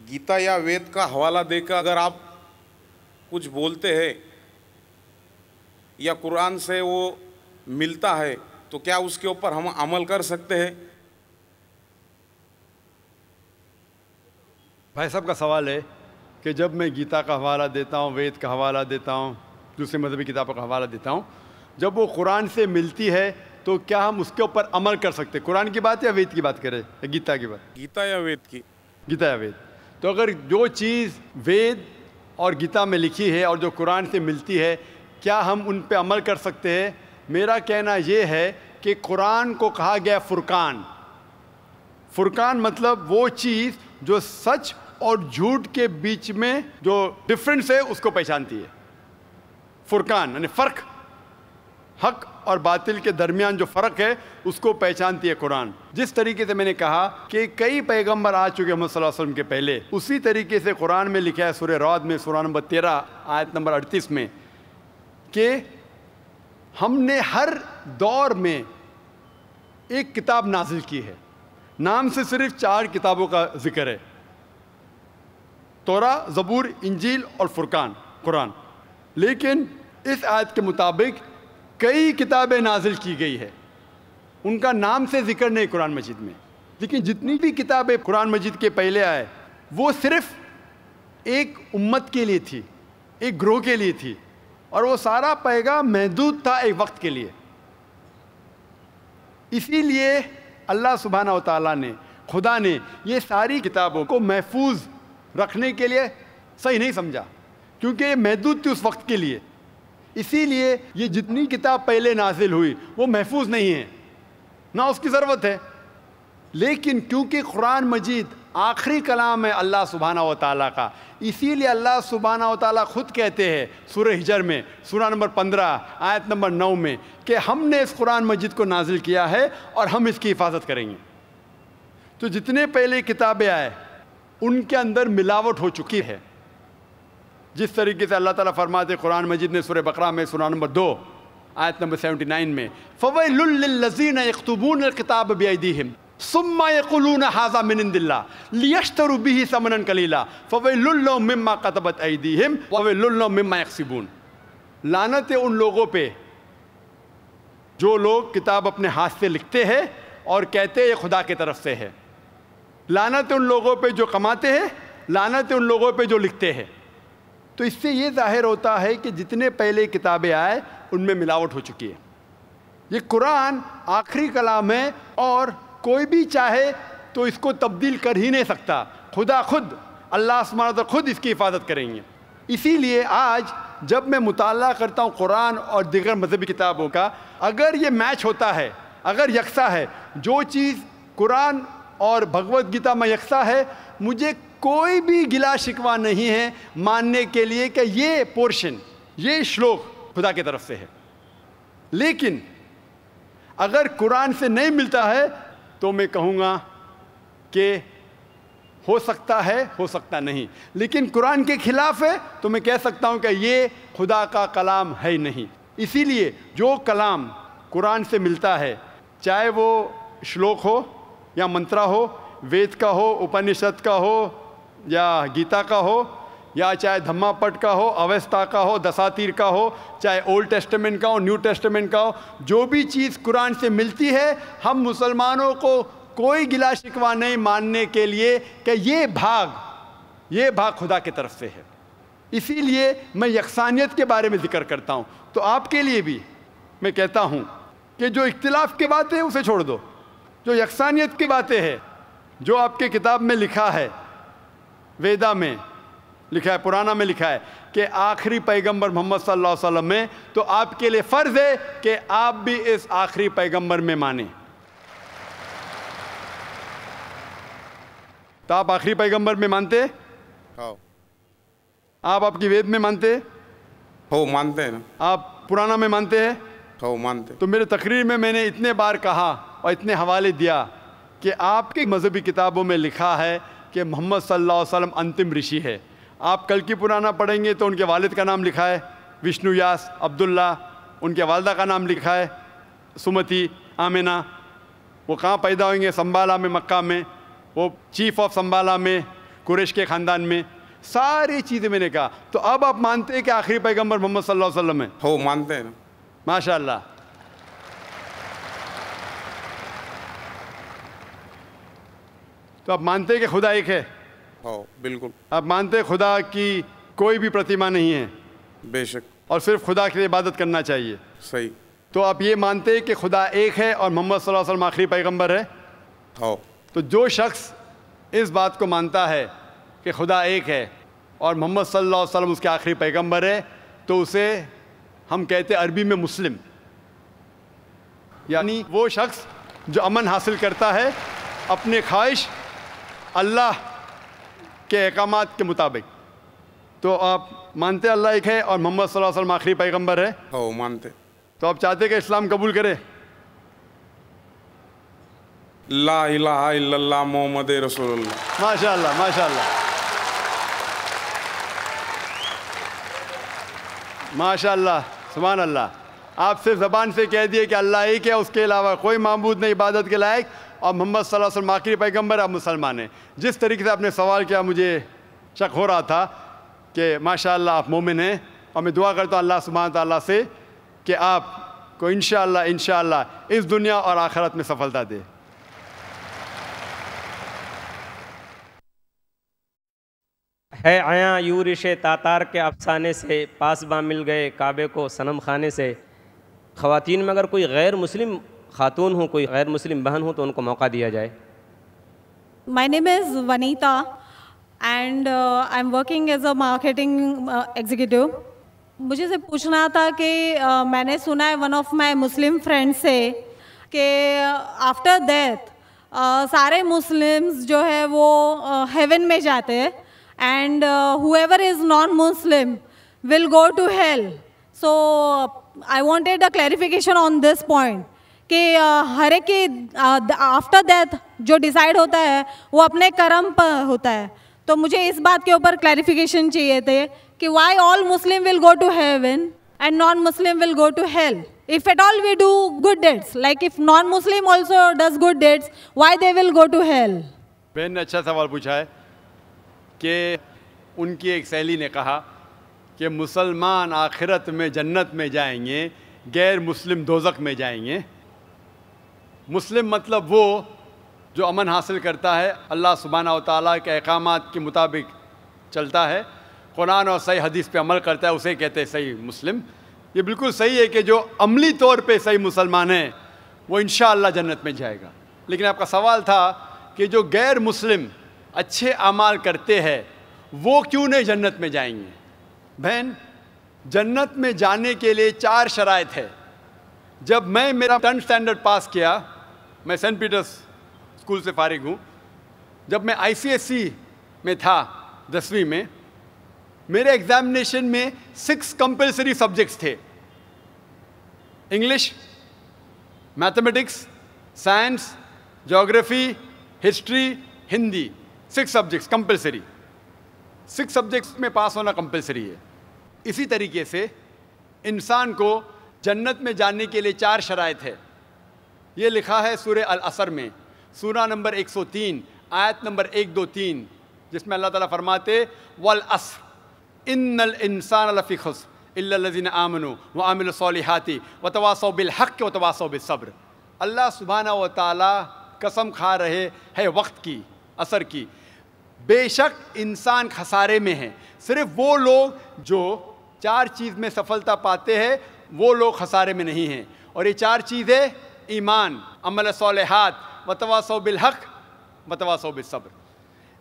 گیتا یا وید کا حوالہ دے کر اگر آپ کچھ بولتے ہیں یا قرآن سے وہ ملتا ہے تو کیا اس کے اوپر ہم عمل کر سکتے ہیں؟ بھائی صاحب کا سوال ہے کہ جب میں گیتا کا حوالہ دیتا ہوں، وید کا حوالہ دیتا ہوں، دوسرے مذہبی کتابوں کا حوالہ دیتا ہوں، جب وہ قرآن سے ملتی ہے تو کیا ہم اس کے اوپر عمل کر سکتے؟ قرآن کی بات یا وید کی بات کریں یا گیتا کی بات؟ گیتا یا وید کی؟ گیتا یا وید۔ تو اگر جو چیز وید اور گیتا میں لکھی ہے اور جو قرآن سے ملتی ہے، کیا ہم ان پہ عمل کر سکتے ہیں؟ میرا کہنا یہ ہے کہ قرآن کو کہا گیا فرقان۔ فرقان مطلب وہ چیز جو سچ اور جھوٹ کے بیچ میں جو ڈفرنس ہے اس کو پہچانتی ہے۔ فرقان یعنی فرق۔ حق اور باطل کے درمیان جو فرق ہے اس کو پہچانتی ہے قرآن. جس طریقے سے میں نے کہا کہ کئی پیغمبر آ چکے محمد صلی اللہ علیہ وسلم کے پہلے، اسی طریقے سے قرآن میں لکھا ہے سورہ رعد میں سورہ نمبر 13 آیت نمبر 38 میں کہ ہم نے ہر دور میں ایک کتاب نازل کی ہے. نام سے صرف 4 کتابوں کا ذکر ہے، توراہ، زبور، انجیل اور فرقان، قرآن. لیکن اس آیت کے مطابق کئی کتابیں نازل کی گئی ہے، ان کا نام سے ذکر نہیں قرآن مجید میں. لیکن جتنی بھی کتابیں قرآن مجید کے پہلے آئے وہ صرف ایک امت کے لیے تھی، ایک گروہ کے لیے تھی، اور وہ سارا پیغام محدود تھا ایک وقت کے لیے. اسی لیے اللہ سبحانہ و تعالیٰ نے، خدا نے یہ ساری کتابوں کو محفوظ رکھنے کے لیے صحیح نہیں سمجھا، کیونکہ یہ محدود تھی اس وقت کے لیے. اسی لیے یہ جتنی کتاب پہلے نازل ہوئی وہ محفوظ نہیں ہے، نہ اس کی ضرورت ہے. لیکن کیونکہ قرآن مجید آخری کلام ہے اللہ سبحانہ و تعالیٰ کا، اسی لیے اللہ سبحانہ و تعالیٰ خود کہتے ہیں سورہ ہجر میں سورہ نمبر 15 آیت نمبر 9 میں کہ ہم نے اس قرآن مجید کو نازل کیا ہے اور ہم اس کی حفاظت کریں گے. تو جتنے پہلے کتابیں آئے ان کے اندر ملاوٹ ہو چکی ہے. جس طریقے سے اللہ تعالیٰ فرماتے قرآن مجید نے سورہ بقرہ میں سورہ نمبر 2 آیت نمبر 79 میں فَوَيْلٌ لِّلَّذِينَ يَكْتُبُونَ الْكِتَابَ بِأَيْدِيهِمْ ثُمَّ يَقُولُونَ هَٰذَا مِنْ عِندِ اللَّهِ لِيَشْتَرُوا بِهِ ثَمَنًا قَلِيلًا فَوَيْلٌ لَّهُم مِّمَّا كَتَبَتْ أَيْدِيهِمْ وَوَيْلٌ لَّهُم مِّمَّا يَكْسِبُونَ. لعنت ہے ان لوگوں پہ جو لوگ کتاب اپنے ہاتھ سے لکھتے ہیں اور کہتے ہیں یہ خدا کی طرف سے ہے. لعنت ہے ان لوگوں پہ جو کماتے ہیں، لعنت ہے ان لوگوں پہ جو لکھتے ہیں. تو اس سے یہ ظاہر ہوتا ہے کہ جتنے پہلے کتابیں آئے ان میں ملاوٹ ہو چکی ہے. یہ قرآن آخری کلام ہے اور کوئی بھی چاہے تو اس کو تبدیل کر ہی نہیں سکتا. خدا خود، اللہ سبحانہ وتعالیٰ خود اس کی حفاظت کریں گے. اسی لیے آج جب میں مطالعہ کرتا ہوں قرآن اور دیگر مذہبی کتابوں کا، اگر یہ میچ ہوتا ہے، اگر یکساں ہے، جو چیز قرآن اور بھگوت گیتا میں یکساں ہے، مجھے کوئی بھی گلا شکوہ نہیں ہے ماننے کے لیے کہ یہ پورشن، یہ شلوک خدا کی طرف سے ہے. لیکن اگر قرآن سے نہیں ملتا ہے تو میں کہوں گا کہ ہو سکتا ہے، ہو سکتا نہیں. لیکن قرآن کے خلاف ہے تو میں کہہ سکتا ہوں کہ یہ خدا کا کلام ہے نہیں. اسی لیے جو کلام قرآن سے ملتا ہے، چاہے وہ شلوک ہو یا منترا ہو، وید کا ہو، اپنشد کا ہو یا گیتا کا ہو، یا چاہے دھما پٹ کا ہو، اویستا کا ہو، دساتیر کا ہو، چاہے اولڈ ٹیسٹمنٹ کا ہو، نیو ٹیسٹمنٹ کا ہو، جو بھی چیز قرآن سے ملتی ہے، ہم مسلمانوں کو کوئی گلا شکوہ نہیں ماننے کے لیے کہ یہ بھاگ خدا کی طرف سے ہے. اسی لیے میں یکسانیت کے بارے میں ذکر کرتا ہوں. تو آپ کے لیے بھی میں کہتا ہوں کہ جو اختلاف کی باتیں ہیں اسے چھوڑ دو، جو یکسانیت کی باتیں ہیں، جو آپ کے کتاب میں لکھا ہے، ویدا میں لکھا ہے، پرانا میں لکھا ہے کہ آخری پیغمبر محمد صلی اللہ علیہ وسلم میں، تو آپ کے لیے فرض ہے کہ آپ بھی اس آخری پیغمبر میں مانیں. تو آپ آخری پیغمبر میں مانتے؟ آپ کی وید میں مانتے؟ ہو مانتے ہیں نا. آپ پرانا میں مانتے ہیں؟ ہو مانتے. تو میرے تقریر میں نے اتنے بار کہا اور اتنے حوالے دیا کہ آپ کی مذہبی کتابوں میں لکھا ہے کہ محمد صلی اللہ علیہ وسلم انتم رشی ہے. آپ کل کی پرانا پڑھیں گے تو ان کے والد کا نام لکھا ہے وشنو یاس عبداللہ، ان کے والدہ کا نام لکھا ہے سمتی آمینہ. وہ کہاں پیدا ہوئیں گے؟ سنبالا میں، مکہ میں، وہ چیف آف سنبالا میں، قریش کے خاندان میں. ساری چیزیں میں نے کہا. تو اب آپ مانتے ہیں کہ آخری پیغمبر محمد صلی اللہ علیہ وسلم ہے؟ ہو مانتے ہیں نا. ماشاء اللہ. تو آپ مانتے ہیں کہ خدا ایک ہے؟ ہو بالکل. آپ مانتے ہیں خدا کی کوئی بھی پرتیما نہیں ہے؟ بے شک. اور صرف خدا کی عبادت کرنا چاہیے؟ صحیح. تو آپ یہ مانتے ہیں کہ خدا ایک ہے اور محمد صلی اللہ علیہ وسلم آخری پیغمبر ہے؟ ہو. تو جو شخص اس بات کو مانتا ہے کہ خدا ایک ہے اور محمد صلی اللہ علیہ وسلم اس کے آخری پیغمبر ہے، تو اسے ہم کہتے ہیں عربی میں مسلم، یعنی وہ شخص جو امن حاصل کرتا ہے اپنے خواہش اللہ کے احکامات کے مطابق. تو آپ مانتے اللہ ایک ہے اور محمد صلی اللہ علیہ وسلم آخری پیغمبر ہے؟ ہو مانتے. تو آپ چاہتے کہ اسلام قبول کرے؟ لا الہ الا اللہ محمد رسول اللہ. ماشاء اللہ ماشاء اللہ ماشاء اللہ سبحان اللہ. آپ سے زبان سے کہہ دیے کہ اللہ ایک ہے، اس کے علاوہ کوئی معبود نہیں عبادت کے لائق، اور محمد صلی اللہ علیہ وسلم آخری پیغمبر، آپ مسلمان ہیں. جس طریقے سے آپ نے سوال کیا مجھے شک ہو رہا تھا کہ ماشاء اللہ آپ مومن ہیں، اور میں دعا کرتا ہوں اللہ سبحانہ تعالیٰ سے کہ آپ کو انشاءاللہ اس دنیا اور آخرت میں سفلتا دے. ہے آیا یورش تاتار کے افسانے سے، پاسباں مل گئے کعبے کو صنم خانے سے. خواتین میں اگر کوئی غیر مسلم خاتون ہوں، کوئی غیر مسلم بہن ہوں تو ان کو موقع دیا جائے. My name is Vanita and I'm working as a marketing executive. مجھے سے پوچھنا تھا کہ میں نے سنا ہے one of my Muslim friend سے کہ آفٹر ڈیتھ سارے مسلمز جو ہے وہ ہیون میں جاتے ہیں and whoever is non-Muslim will go to hell. So I wanted a clarification on this point کہ ہر ایک کی آفٹر ڈیتھ جو ڈیسائیڈ ہوتا ہے وہ اپنے کرم پر ہوتا ہے. تو مجھے اس بات کے اوپر کلیریفیکیشن چاہیے تھے کہ why all Muslim will go to heaven and non Muslim will go to hell. If at all we do good deeds, like if non-Muslim also does good deeds, why they will go to hell? بہن نے اچھا سوال پوچھا ہے کہ ان کی ایک سہیلی نے کہا کہ مسلمان آخرت میں جنت میں جائیں گے، غیر مسلم دوزخ میں جائیں گے. مسلم مطلب وہ جو امن حاصل کرتا ہے، اللہ سبحانہ و تعالیٰ کے احکامات کے مطابق چلتا ہے، قرآن اور صحیح حدیث پہ عمل کرتا ہے، اسے کہتے ہیں صحیح مسلم. یہ بالکل صحیح ہے کہ جو عملی طور پہ صحیح مسلمان ہے وہ انشاءاللہ جنت میں جائے گا. لیکن آپ کا سوال تھا کہ جو غیر مسلم اچھے اعمال کرتے ہیں وہ کیوں نہیں جنت میں جائیں گے؟ بہن، جنت میں جانے کے لیے 4 شرائط ہے. جب میں میرا 10th اسٹینڈرڈ پاس کیا، میں سینٹ پیٹرس اسکول سے فارغ ہوں، جب میں ICSE میں تھا 10ویں میں، میرے ایگزامینیشن میں 6 کمپلسری سبجیکٹس تھے: انگلش، میتھمیٹکس، سائنس، جغرافی، history, Hindi. 6 subjects compulsory. 6 subjects میں پاس ہونا کمپلسری ہے. اسی طریقے سے انسان کو جنت میں جانے کے لیے 4 شرائط ہے. یہ لکھا ہے سورہ العصر میں، سورہ نمبر 103 آیت نمبر 1 2 3، جس میں اللہ تعالیٰ فرماتے والعصر ان الانسان لفی خسر الا الذین آمنوا وعملوا الصالحات وتواصوا بالحق وتواصوا بالصبر. اللہ سبحانہ و تعالیٰ قسم کھا رہے ہے وقت کی، عصر کی، بے شک انسان خسارے میں ہے. صرف وہ لوگ جو 4 چیز میں سفلتا پاتے ہیں وہ لوگ خسارے میں نہیں ہیں. اور یہ 4 چیزیں ایمان، عمل صالحات، وتواصوا بالحق، وتواصوا بالصبر.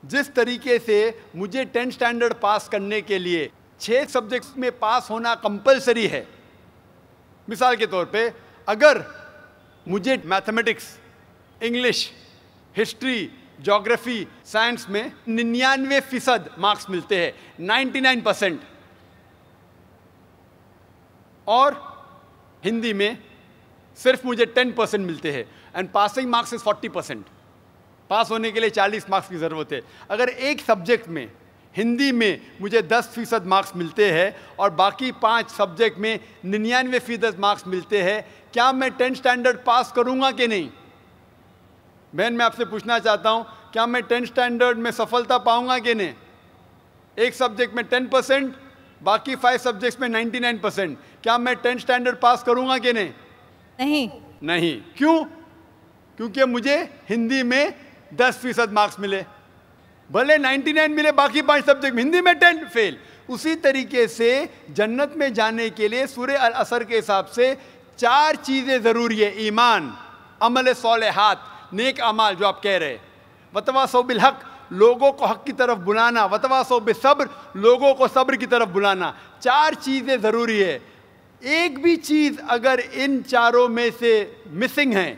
جس طریقے سے مجھے 10th اسٹینڈرڈ پاس کرنے کے لیے 6 سبجیکٹس میں پاس ہونا کمپلسری ہے. مثال کے طور پہ اگر مجھے میتھمیٹکس، انگلش، ہسٹری، جغرافی، سائنس میں 99% مارکس ملتے ہیں، 99%، اور ہندی میں صرف مجھے 10% ملتے ہیں، اینڈ پاسنگ مارکس از 40%. پاس ہونے کے لیے 40 مارکس کی ضرورت ہے. اگر ایک سبجیکٹ میں، ہندی میں مجھے 10% مارکس ملتے ہیں اور باقی 5 سبجیکٹ میں 99% مارکس ملتے ہیں، کیا میں 10th اسٹینڈرڈ پاس کروں گا کہ نہیں؟ بہن، میں آپ سے پوچھنا چاہتا ہوں، کیا میں 10th اسٹینڈرڈ میں سفلتا پاؤں گا کہ نہیں؟ ایک سبجیکٹ میں 10%، باقی 5 سبجیکٹس میں 99%، کیا میں 10th اسٹینڈرڈ پاس کروں گا کہ نہیں؟ نہیں. کیوں؟ کیونکہ مجھے ہندی میں 10% مارکس ملے، بھلے 99 ملے باقی 5 سبجیکٹ میں، ہندی میں 10 فیل. اسی طریقے سے جنت میں جانے کے لیے سورہ العصر کے حساب سے 4 چیزیں ضروری ہے: ایمان، عمل صالحات، نیک اعمال جو آپ کہہ رہے، وتواصوا بالحق، لوگوں کو حق کی طرف بلانا، وتواصوا بالصبر، لوگوں کو صبر کی طرف بلانا. 4 چیزیں ضروری ہے. ایک بھی چیز اگر ان 4 میں سے مسنگ ہے،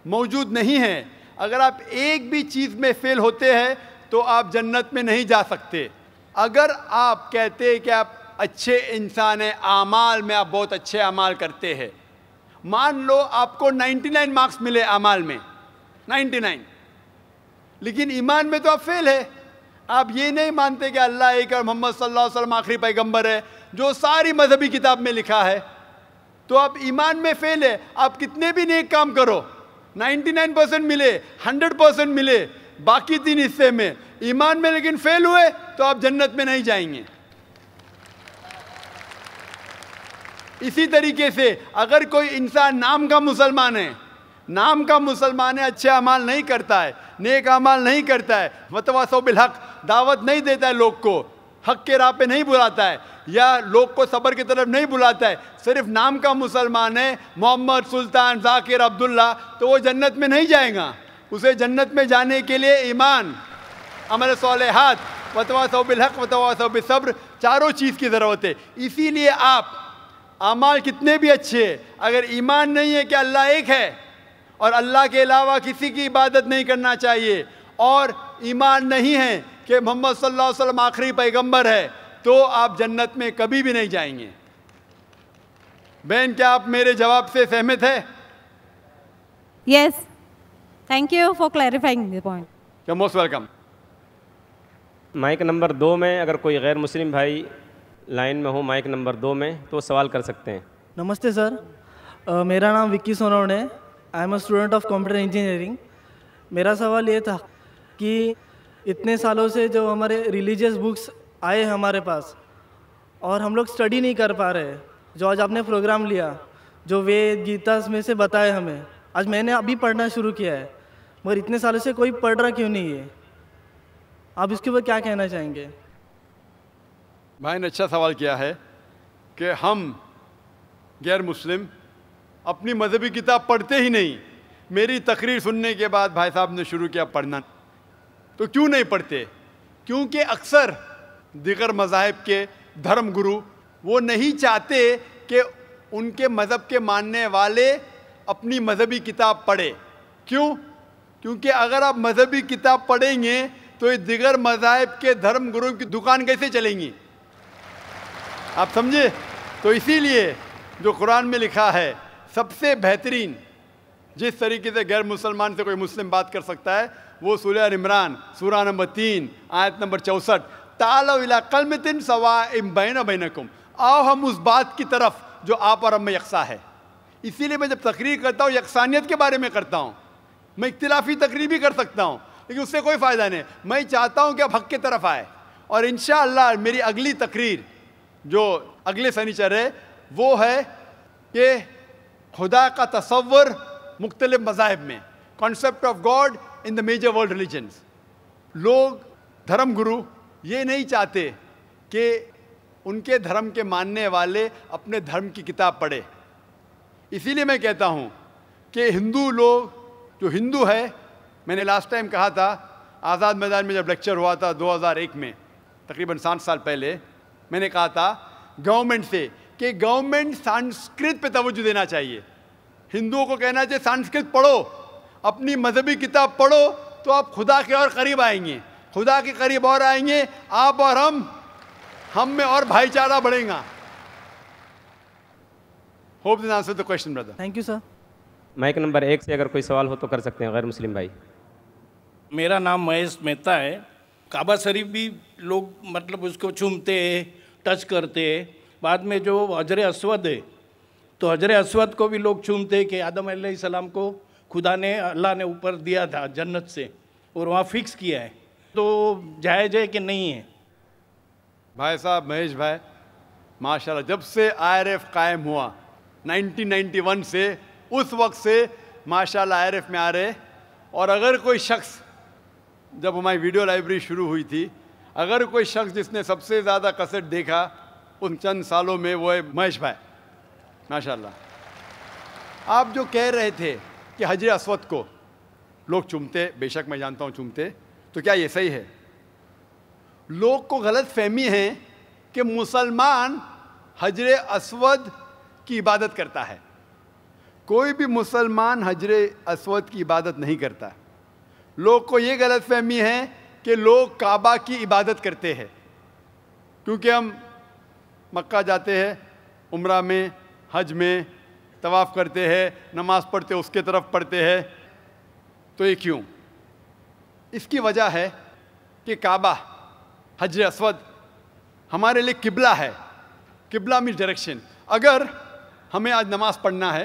موجود نہیں ہے، اگر آپ ایک بھی چیز میں فیل ہوتے ہیں تو آپ جنت میں نہیں جا سکتے. اگر آپ کہتے کہ آپ اچھے انسان ہیں, اعمال میں آپ بہت اچھے اعمال کرتے ہیں. مان لو آپ کو 99 مارکس ملے اعمال میں, 99, لیکن ایمان میں تو آپ فیل ہے. آپ یہ نہیں مانتے کہ اللہ ایک اور محمد صلی اللہ علیہ وسلم آخری پیغمبر ہے جو ساری مذہبی کتاب میں لکھا ہے, تو آپ ایمان میں فیل ہے. آپ کتنے بھی نیک کام کرو, 99% ملے, 100% ملے, باقی 3 حصے میں ایمان میں لیکن فیل ہوئے, تو آپ جنت میں نہیں جائیں گے. اسی طریقے سے اگر کوئی انسان نام کا مسلمان ہے, اچھے اعمال نہیں کرتا ہے, نیک اعمال نہیں کرتا ہے, وتواصوا بالحق, دعوت نہیں دیتا ہے لوگ کو, حق کے راہ پہ نہیں بلاتا ہے, یا لوگ کو صبر کی طرف نہیں بلاتا ہے, صرف نام کا مسلمان ہے, محمد, سلطان, ذاکر, عبداللہ, تو وہ جنت میں نہیں جائے گا. اسے جنت میں جانے کے لیے ایمان, عمل صالحات, وتواصوا بالحق, وتواصوا بالصبر, چاروں چیز کی ضرورت ہے. اسی لیے آپ اعمال کتنے بھی اچھے, اگر ایمان نہیں ہے کہ اللہ ایک ہے اور اللہ کے علاوہ کسی کی عبادت نہیں کرنا چاہیے, اور ایمان نہیں ہے کہ محمد صلی اللہ علیہ وسلم آخری پیغمبر ہے, تو آپ جنت میں کبھی بھی نہیں جائیں گے. بہن, کیا آپ میرے جواب سے سہمت ہے؟ Yes. Thank you for clarifying the point. You're most welcome. Mic number 2 میں اگر کوئی غیر مسلم بھائی لائن میں ہو, مائک نمبر 2 میں, تو سوال کر سکتے ہیں. نمستے سر, میرا نام وکی سونوڈ ہے. I am a student of computer engineering. میرا سوال یہ تھا کہ اتنے سالوں سے جو ہمارے ریلیجیس بکس آئے ہمارے پاس اور ہم لوگ اسٹڈی نہیں کر پا رہے, جو آج آپ نے پروگرام لیا, جو وید گیتا میں سے بتائے ہمیں, آج میں نے ابھی پڑھنا شروع کیا ہے, مگر اتنے سالوں سے کوئی پڑھ رہا کیوں نہیں ہے؟ آپ اس کے اوپر کیا کہنا چاہیں گے؟ بھائی نے اچھا سوال کیا ہے کہ ہم غیر مسلم اپنی مذہبی کتاب پڑھتے ہی نہیں. میری تقریر سننے کے بعد بھائی صاحب نے شروع کیا پڑھنا, تو کیوں نہیں پڑھتے؟ کیونکہ اکثر دیگر مذاہب کے دھرم گرو وہ نہیں چاہتے کہ ان کے مذہب کے ماننے والے اپنی مذہبی کتاب پڑھے. کیوں؟ کیونکہ اگر آپ مذہبی کتاب پڑھیں گے تو یہ دیگر مذاہب کے دھرم گرو کی دکان کیسے چلیں گی؟ آپ سمجھے؟ تو اسی لیے جو قرآن میں لکھا ہے, سب سے بہترین جس طریقے سے غیر مسلمان سے کوئی مسلم بات کر سکتا ہے, وہ سورہ عمران, سورہ نمبر 3, آیت نمبر 64, تعالوا الی کلمۃ سواء بین بینکم, آؤ ہم اس بات کی طرف جو آپ اور ہم میں یکساں ہے. اسی لیے میں جب تقریر کرتا ہوں یکسانیت کے بارے میں کرتا ہوں. میں اختلافی تقریر بھی کر سکتا ہوں, لیکن اس سے کوئی فائدہ نہیں. میں چاہتا ہوں کہ آپ حق کی طرف آئے, اور انشاءاللہ میری اگلی تقریر جو اگلے سنیچر ہے وہ ہے کہ خدا کا تصور مختلف مذاہب میں, concept of God in the major world religions. لوگ دھرم گرو یہ نہیں چاہتے کہ ان کے دھرم کے ماننے والے اپنے دھرم کی کتاب پڑھے. اسی لیے میں کہتا ہوں کہ ہندو لوگ جو ہندو ہے, میں نے لاسٹ ٹائم کہا تھا آزاد میدان میں جب لیکچر ہوا تھا 2001 میں, تقریباً 7 سال پہلے, میں نے کہا تھا گورنمنٹ سے کہ گورنمنٹ سنسکرت پہ توجہ دینا چاہیے. ہندوؤں کو کہنا چاہیے سنسکرت پڑھو, اپنی مذہبی کتاب پڑھو, تو آپ خدا کے اور قریب آئیں گے, خدا کے قریب اور آئیں گے, آپ اور ہم میں اور بھائی چارہ بڑھے گا. Hope this answer the question brother. Thank you sir. Mic number 1 سے اگر کوئی سوال ہو تو کر سکتے ہیں غیر مسلم بھائی. میرا نام مہیش مہتا ہے. کعبہ شریف بھی لوگ مطلب اس کو چومتے ہیں, ٹچ کرتے ہیں. بعد میں جو حجر اسود ہے, تو حجر اسود کو بھی لوگ چومتے ہیں کہ آدم علیہ السلام کو خدا نے, اللہ نے اوپر دیا تھا جنت سے اور وہاں فکس کیا ہے, تو جائز ہے کہ نہیں ہے؟ بھائی صاحب مہیش بھائی, ماشاءاللہ جب سے IRF قائم ہوا 1991 سے, اس وقت سے ماشاءاللہ IRF میں آ رہے. اور اگر کوئی شخص, جب ہماری ویڈیو لائبریری شروع ہوئی تھی, اگر کوئی شخص جس نے سب سے زیادہ کیسٹ دیکھا ان چند سالوں میں, وہ ہے مہیش بھائی ماشاءاللہ. آپ جو کہہ رہے تھے کہ حجر اسود کو لوگ چومتے, بے شک میں جانتا ہوں چومتے, تو کیا یہ صحیح ہے؟ لوگ کو غلط فہمی ہے کہ مسلمان حجر اسود کی عبادت کرتا ہے. کوئی بھی مسلمان حجر اسود کی عبادت نہیں کرتا. لوگ کو یہ غلط فہمی ہے کہ لوگ کعبہ کی عبادت کرتے ہیں, کیونکہ ہم مکہ جاتے ہیں عمرہ میں حج میں طواف کرتے ہیں نماز پڑھتے اس کے طرف پڑھتے ہیں. تو یہ کیوں؟ اس کی وجہ ہے کہ کعبہ حجر اسود ہمارے لیے قبلہ ہے. قبلہ مینس ڈائریکشن. اگر ہمیں آج نماز پڑھنا ہے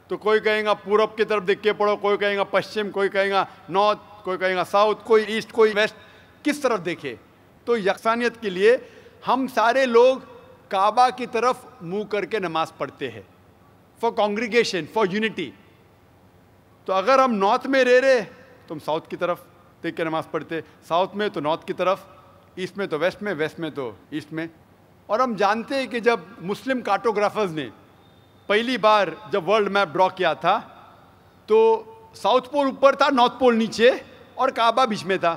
تو کوئی کہے گا پورب کی طرف دیکھ کے پڑھو, کوئی کہے گا پشچم, کوئی کہے گا نارتھ, کوئی کہے گا ساؤتھ, کوئی ایسٹ, کوئی ویسٹ. کس طرف دیکھے؟ تو یکسانیت کے لیے ہم سارے لوگ کعبہ کی طرف منہ کر کے نماز پڑھتے ہیں فار کانگریگیشن, فار یونٹی. تو اگر ہم نارتھ میں رہ رہے تو ہم ساؤتھ کی طرف دیکھ کے نماز پڑھتے, ساؤتھ میں تو نارتھ کی طرف, ایسٹ میں تو ویسٹ میں, ویسٹ میں تو ایسٹ میں. اور ہم جانتے ہیں کہ جب مسلم کارٹوگرافرز نے پہلی بار جب ورلڈ میپ ڈرا کیا تھا تو ساؤتھ پول اوپر تھا, نارتھ پول نیچے اور کعبہ بیچ میں تھا.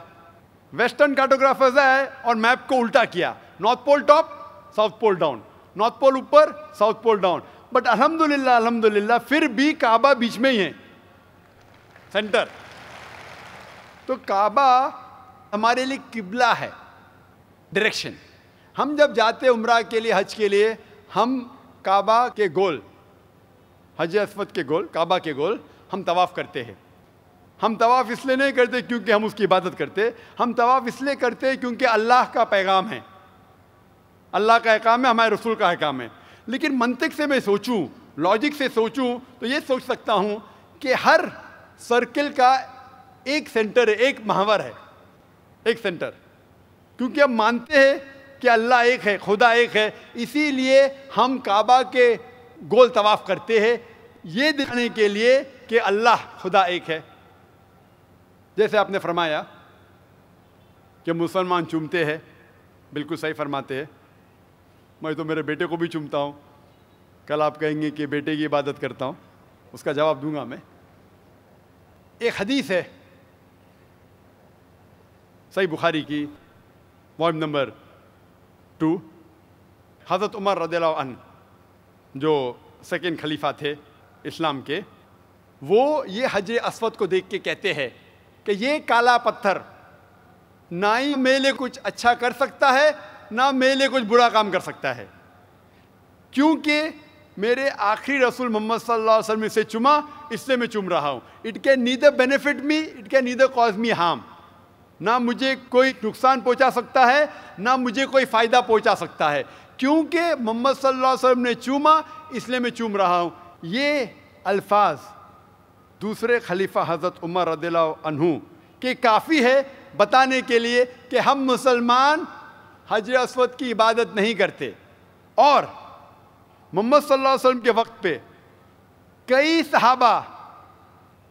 ویسٹرن کارٹوگرافرز آئے اور میپ کو الٹا کیا, north pole top, south pole down, north pole اوپر, ساؤتھ پول ڈاؤن. بٹ الحمدللہ پھر بھی کعبہ بیچ میں ہی ہے, سینٹر. تو کعبہ ہمارے لیے قبلہ ہے, ڈائریکشن. ہم جب جاتے عمرہ کے لیے حج کے لیے ہم کعبہ کے گول, حجر اسود کے گول, کعبہ کے گول ہم طواف کرتے ہیں. ہم طواف اس لیے نہیں کرتے کیونکہ ہم اس کی عبادت کرتے, ہم طواف اس لیے کرتے ہیں کیونکہ اللہ کا پیغام ہے, اللہ کا احکام ہے, ہمارے رسول کا احکام ہے. لیکن منطق سے میں سوچوں, لاجک سے سوچوں تو یہ سوچ سکتا ہوں کہ ہر سرکل کا ایک سینٹر ہے, ایک محور ہے, ایک سینٹر. کیونکہ ہم مانتے ہیں کہ اللہ ایک ہے, خدا ایک ہے, اسی لیے ہم کعبہ کے گول طواف کرتے ہیں یہ دکھانے کے لیے کہ اللہ خدا ایک ہے. جیسے آپ نے فرمایا کہ مسلمان چومتے ہیں, بالکل صحیح فرماتے ہیں. میں تو میرے بیٹے کو بھی چومتا ہوں. کل آپ کہیں گے کہ بیٹے کی عبادت کرتا ہوں, اس کا جواب دوں گا میں. ایک حدیث ہے صحیح بخاری کی, والیوم نمبر 2, حضرت عمر رضی اللہ عنہ جو سیکنڈ خلیفہ تھے اسلام کے, وہ یہ حجر اسود کو دیکھ کے کہتے ہیں کہ یہ کالا پتھر نہ ہی میرے لیے کچھ اچھا کر سکتا ہے نہ میرے لیے کچھ برا کام کر سکتا ہے, کیونکہ میرے آخری رسول محمد صلی اللہ علیہ وسلم سے چوما, اس سے میں چوم رہا ہوں. It can neither benefit me, it can neither cause me harm. نہ مجھے کوئی نقصان پہنچا سکتا ہے نہ مجھے کوئی فائدہ پہنچا سکتا ہے, کیونکہ محمد صلی اللہ علیہ وسلم نے چوما اس لیے میں چوم رہا ہوں. یہ الفاظ دوسرے خلیفہ حضرت عمر رضی اللہ عنہ کہ کافی ہے بتانے کے لیے کہ ہم مسلمان حجر اسود کی عبادت نہیں کرتے. اور محمد صلی اللہ علیہ وسلم کے وقت پہ کئی صحابہ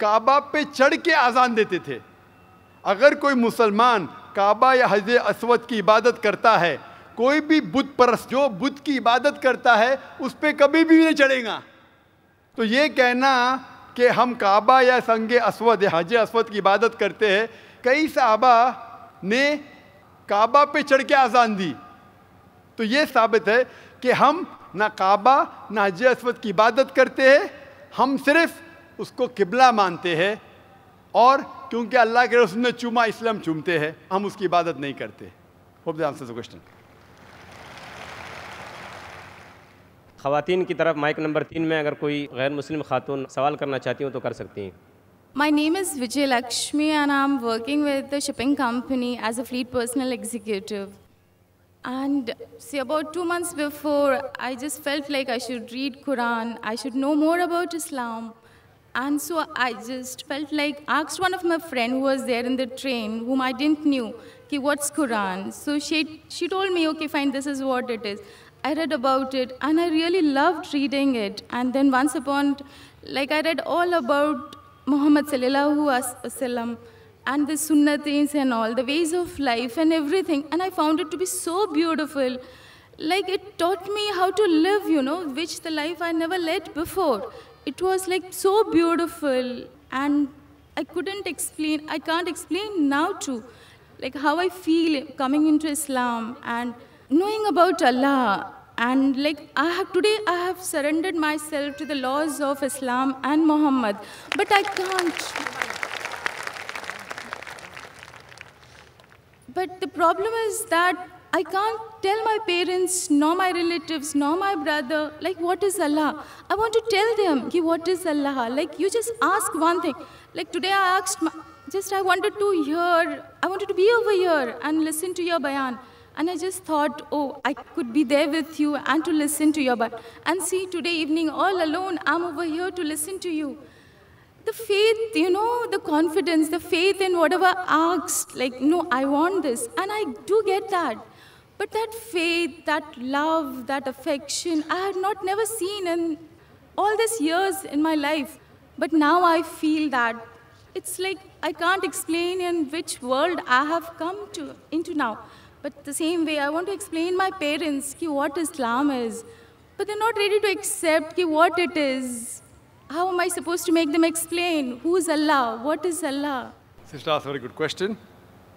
کعبہ پہ چڑھ کے اذان دیتے تھے. اگر کوئی مسلمان کعبہ یا حجر اسود کی عبادت کرتا ہے, کوئی بھی بت پرست جو بت کی عبادت کرتا ہے اس پہ کبھی بھی نہیں چڑھے گا. تو یہ کہنا کہ ہم کعبہ یا سنگ اسود یا حجر اسود کی عبادت کرتے ہیں, کئی صحابہ نے کعبہ پہ چڑھ کے اذان دی, تو یہ ثابت ہے کہ ہم نہ کعبہ نہ حجر اسود کی عبادت کرتے ہیں, ہم صرف اس کو قبلہ مانتے ہیں. اور کیونکہ اللہ کے رسول نے چوما اس لیے ہم چومتے ہیں, ہم اس کی عبادت نہیں کرتے. Hope that answers the question. خواتین کی طرف مائک نمبر 3 میں اگر کوئی غیر مسلم خاتون سوال کرنا چاہتی ہوں تو کر سکتی ہیں. My name is Vijay Lakshmi and I'm working with the shipping company as a fleet personal executive. And see, about 2 months before, I just felt like I should read Quran, I should know more about Islam. And so I just felt like, asked one of my friends who was there in the train, whom I didn't knew, ki what's Quran? So she told me, okay, fine, this is what it is. I read about it and I really loved reading it. And then once upon, like I read all about Muhammad sallallahu alaihi wasallam and the sunnatins and all, the ways of life and everything. And I found it to be so beautiful. Like it taught me how to live, you know, which the life I never led before. It was like so beautiful and I couldn't explain, I can't explain now too, like how I feel coming into Islam and knowing about Allah. And like today I have surrendered myself to the laws of Islam and Muhammad, but I can't. But the problem is that I can't tell my parents, nor my relatives, nor my brother, like, what is Allah? I want to tell them, ki, what is Allah? Like, you just ask one thing. Like, today I asked, I wanted to be over here and listen to your bayan. And I just thought, oh, I could be there with you and to listen to your bayan. And see, today evening, all alone, I'm over here to listen to you. The faith, the confidence, the faith in whatever I asked, like, no, I want this. And I do get that. But that faith, that love, that affection, I had never seen in all these years in my life. But now I feel that it's like I can't explain in which world I have come into now. But the same way, I want to explain my parents what Islam is. But they're not ready to accept what it is. How am I supposed to make them explain? Who is Allah? What is Allah? Sister asked a very good question.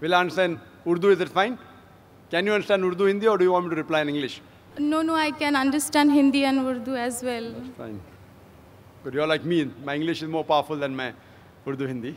Will I understand Urdu? Is it fine? Can you understand Urdu, Hindi, or do you want me to reply in English? No, I can understand Hindi and Urdu as well. That's fine. Good, you're like me. My English is more powerful than my Urdu, Hindi.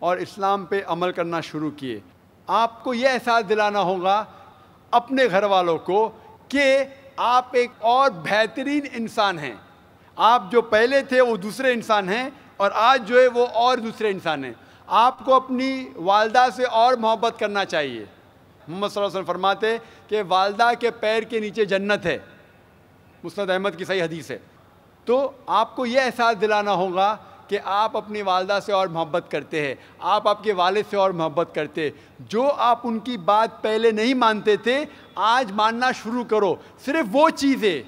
اور اسلام پہ عمل کرنا شروع کیے. آپ کو یہ احساس دلانا ہوگا اپنے گھر والوں کو کہ آپ ایک اور بہترین انسان ہیں. آپ جو پہلے تھے وہ دوسرے انسان ہیں اور آج جو ہے وہ اور دوسرے انسان ہیں. آپ کو اپنی والدہ سے اور محبت کرنا چاہیے. محمد صلی اللہ علیہ وسلم فرماتے کہ والدہ کے پیر کے نیچے جنت ہے. مسند احمد کی صحیح حدیث ہے. تو آپ کو یہ احساس دلانا ہوگا کہ آپ اپنی والدہ سے اور محبت کرتے ہیں, آپ کے والد سے اور محبت کرتے. جو آپ ان کی بات پہلے نہیں مانتے تھے آج ماننا شروع کرو. صرف وہ چیزیں